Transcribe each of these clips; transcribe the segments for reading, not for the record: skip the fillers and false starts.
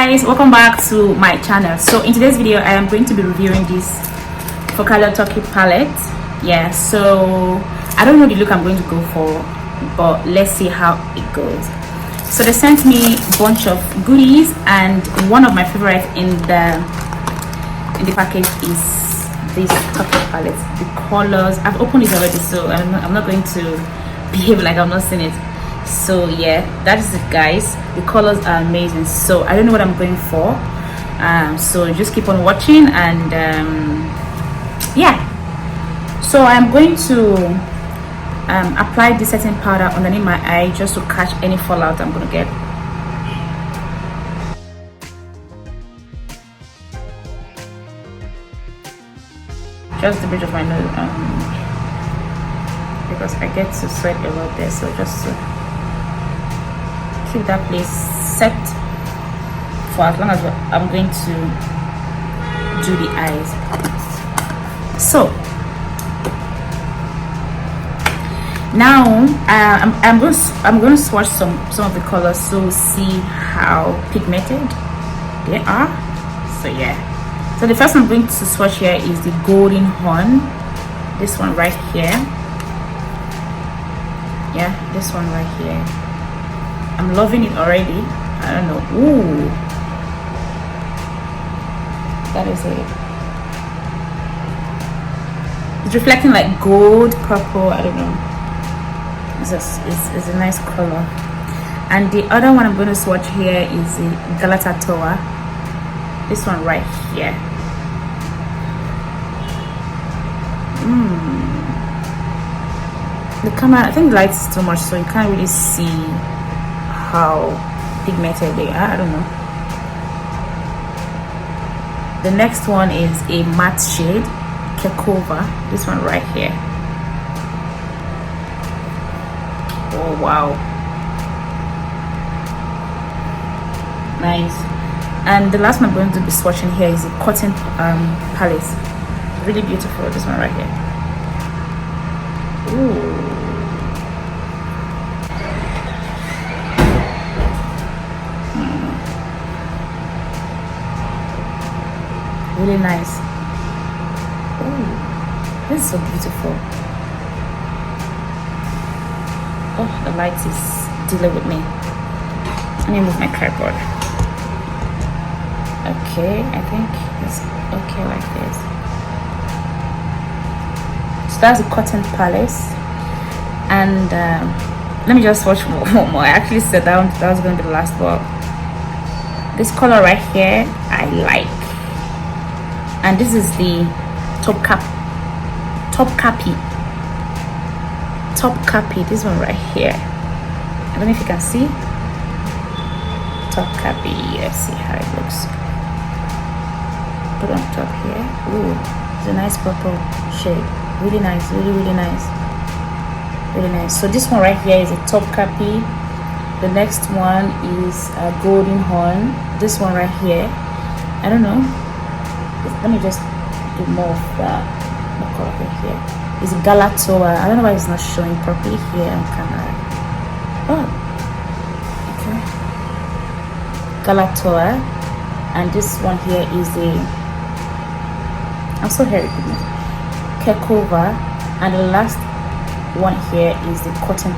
guys, welcome back to my channel. So in today's video I am going to be reviewing this FOCALLURE Turkey palette. Yeah, so I don't know the look I'm going to go for, but let's see how it goes. So they sent me a bunch of goodies, and one of my favorites in the package is this Turkey palette. The colors, I've opened it already, so I'm not going to behave like I've not seen it. So yeah, that is it guys. The colors are amazing, so I don't know what I'm going for, so just keep on watching. And yeah, so I'm going to apply the setting powder underneath my eye just to catch any fallout I'm gonna get. Just the bridge of my nose, because I get to sweat a lot there, so just to keep that place set for as long as I'm going to do the eyes. So now I'm going to swatch some of the colors to see how pigmented they are. So yeah, so the first one I'm going to swatch here is the golden horn. This one right here. Yeah, this one right here. I'm loving it already. I don't know. Ooh, that is it. It's reflecting like gold, purple. I don't know. It's a nice color. And the other one I'm going to swatch here is the Galata. This one right here. The camera, I think the light is too much, so you can't really see how pigmented they are. I don't know. The next one is a matte shade, Kekova. This one right here. Oh wow, nice. And the last one I'm going to be swatching here is a cotton palette. Really beautiful. This one right here. Ooh. Really nice. Oh, this is so beautiful. Oh, the light is dealing with me. Let me move my tripod. Okay, I think it's okay like this. So that's a cotton palette. And let me just swatch more. I actually said that was going to be the last one. This color right here I like. And this is the top cappy, this one right here. I don't know if you can see top cappy. Let's see how it looks. Put on top here. Ooh, it's a nice purple shade. Really nice, really nice, really nice. So this one right here is a top cappy. The next one is a golden horn. This one right here, I don't know, let me just do more of that. What color here? It's Galatoa. I don't know why it's not showing properly here on camera. Oh, okay. Galatoa. And this one here is the, I'm so hairy, Kekova. And the last one here is the cotton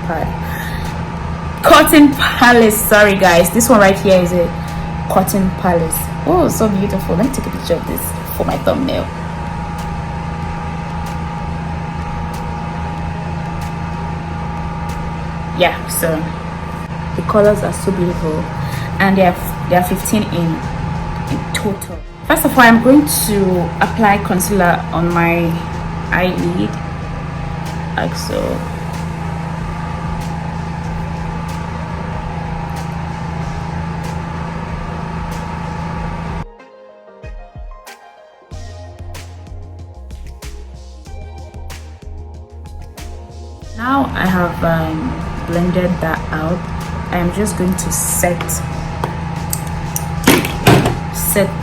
palace. Sorry guys, this one right here is a cotton palace. Oh, so beautiful. Let me take a picture of this for my thumbnail. Yeah, so the colors are so beautiful, and there are 15 in total. First of all, I'm going to apply concealer on my eyelid like so. Now I have blended that out. I am just going to set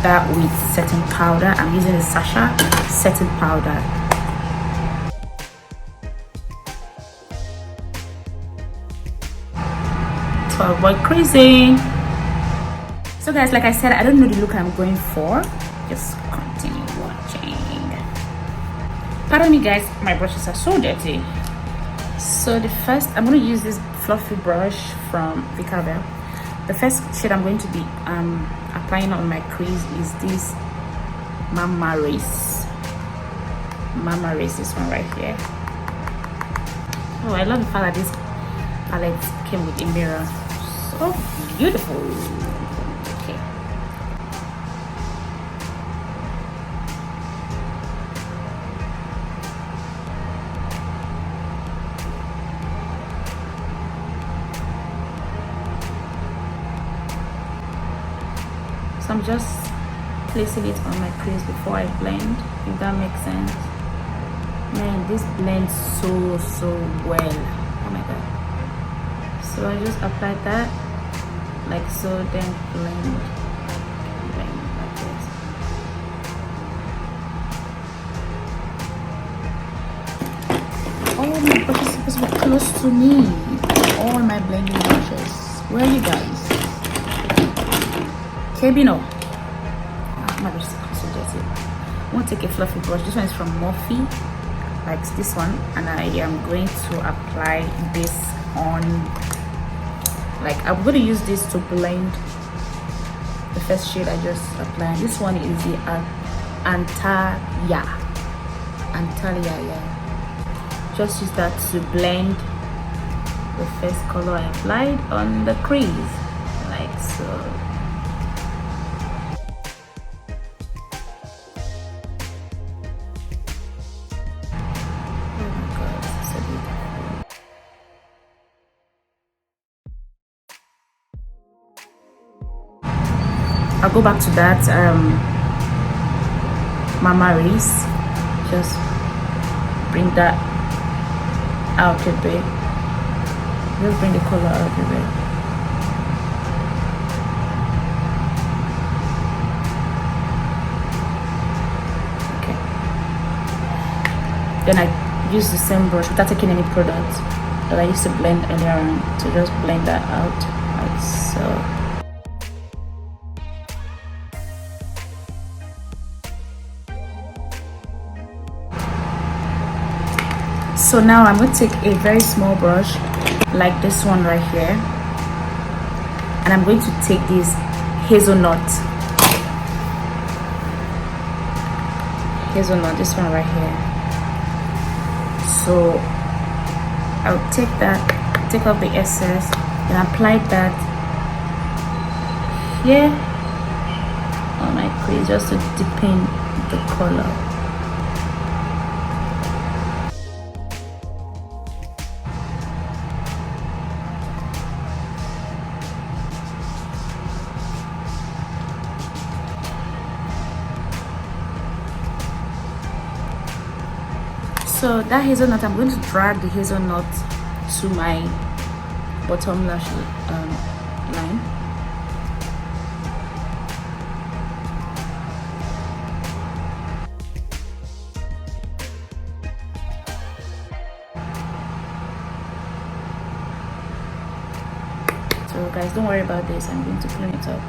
that with setting powder. I'm using the Sasha setting powder. To avoid creasing. So guys, like I said, I don't know the look I'm going for. Just continue watching. Pardon me guys, my brushes are so dirty. So the first, I'm going to use this fluffy brush from FOCALLURE. The first shade I'm going to be applying on my crease is this Mama Race, this one right here. Oh, I love the fact that this palette came with a mirror. So beautiful. Okay. So I'm just placing it on my crease before I blend, if that makes sense. Man, this blends so well. Oh my god. So I just applied that like so, then blend like this. All my brushes are supposed to be close to me. All my blending brushes. Where are you guys? Kebino. My brush is so dirty. I'm going to take a fluffy brush. This one is from Morphe, like this one, and I am going to apply this on, like I'm going to use this to blend the first shade I just applied. This one is the Antalya, yeah. Just use that to blend the first color I applied on the crease, like so. I'll go back to that Mama Race. Just bring that out a bit. Just bring the color out a bit. Okay. Then I use the same brush without taking any product that I used to blend earlier on, to just blend that out like so. So now I'm going to take a very small brush like this one right here, and I'm going to take this hazelnut, this one right here. So I'll take that, take off the excess, and apply that here on my crease just to deepen the color. So that hazelnut, I'm going to drag the hazelnut to my bottom lash line. So guys, don't worry about this, I'm going to clean it up.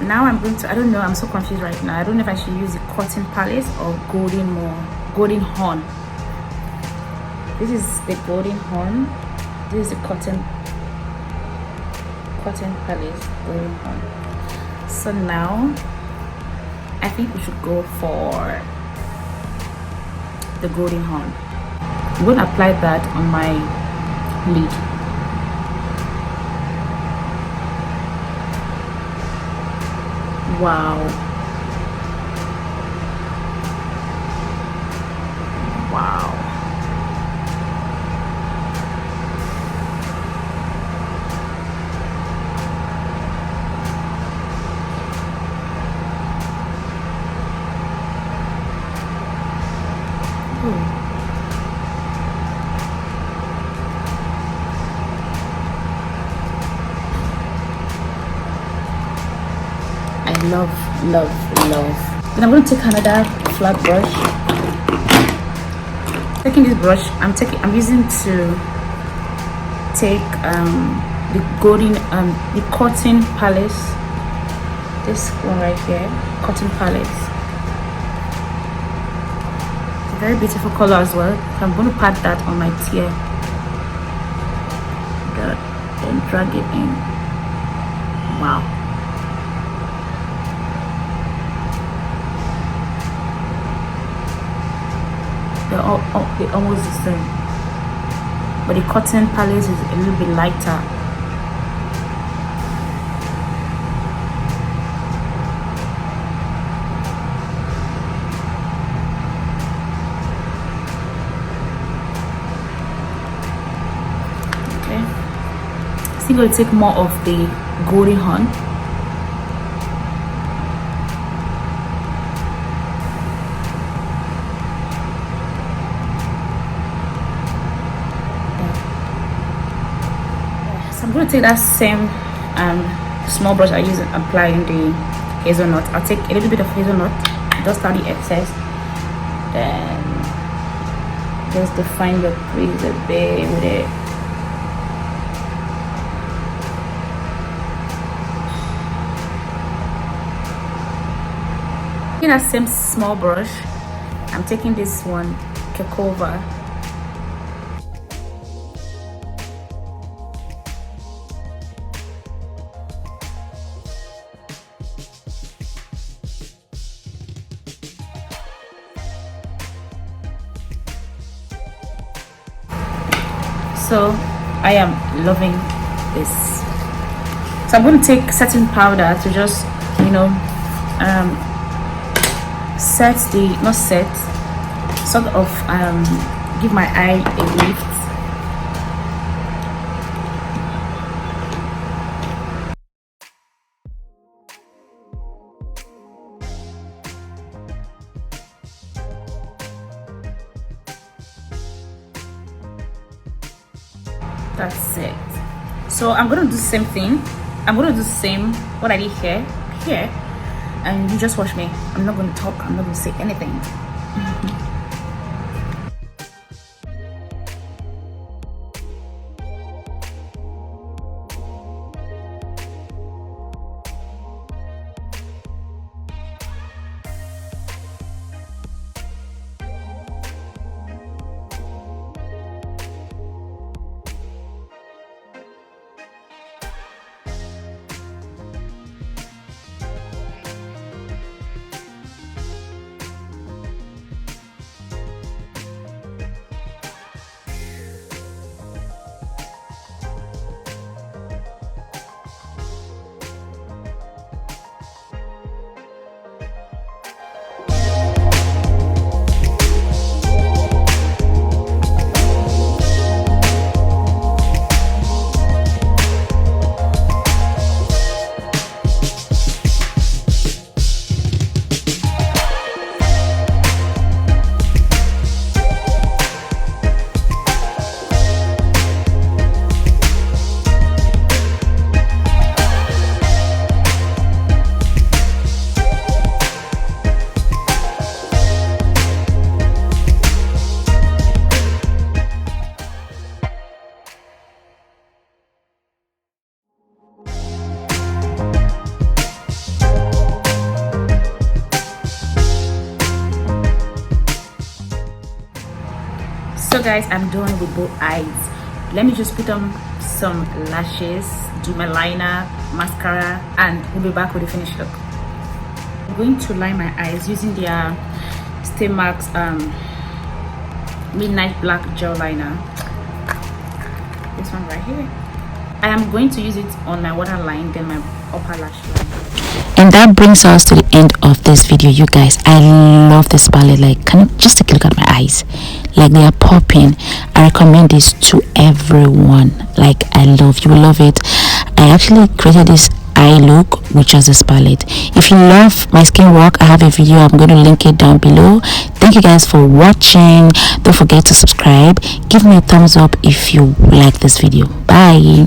Now I'm going to, I don't know, I'm so confused right now. I don't know if I should use the cotton palette or golden horn. This is the golden horn. This is the cotton palette, golden horn. So now I think we should go for the golden horn. I'm going to apply that on my lid. Wow. Wow. I love Then I'm going to take another flat brush. Taking this brush, I'm using to take the cotton palette. This one right here, cotton palette. It's a very beautiful color as well. So I'm going to pat that on my tear. Then drag it in. Wow. They're almost the same, but the cotton palette is a little bit lighter. Okay, still going to take more of the golden horn. I'm going to take that same small brush I use and apply in the hazelnut. I'll take a little bit of hazelnut, dust out the excess, then just define your crease a bit with it. Taking that same small brush, I'm taking this one, Kekova. So I am loving this. So I'm going to take setting powder to just, you know, give my eye a lift. That's it. So I'm gonna do the same thing. I'm gonna do the same what I did here, and you just watch me. I'm not gonna talk. I'm not gonna say anything. So guys, I'm done with both eyes. Let me just put on some lashes, do my liner, mascara, and we'll be back with the finished look. I'm going to line my eyes using their Stay Max Midnight Black Gel Liner. This one right here. I am going to use it on my waterline, then my upper lash line. And that brings us to the end of this video, you guys. I love this palette. Like, can you just take a look at my eyes? Like, they are popping. I recommend this to everyone. Like, you will love it. I actually created this eye look with just this palette. If you love my skin work, I have a video. I'm going to link it down below. Thank you guys for watching. Don't forget to subscribe. Give me a thumbs up if you like this video. Bye.